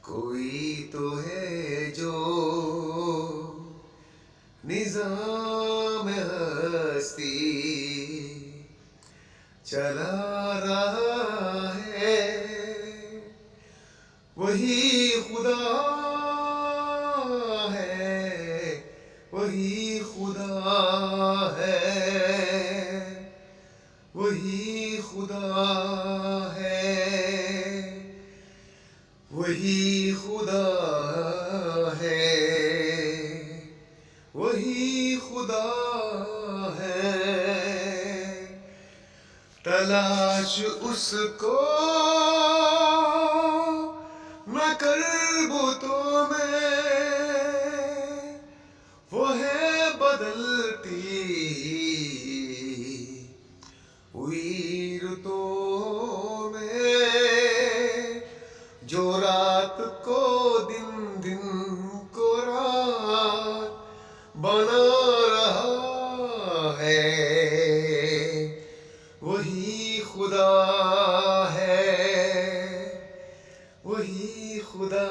कोई तो है जो निज़ाम हस्ती चला रहा है, वही खुदा है, वही खुदा है, वही खुदा है, वही खुदा है, वही खुदा है। तलाश उसको न कर बुतों में, वो है बदलती हुई रुतों में, जो रात को दिन, दिन को रात बना रहा है, वही खुदा है, वही खुदा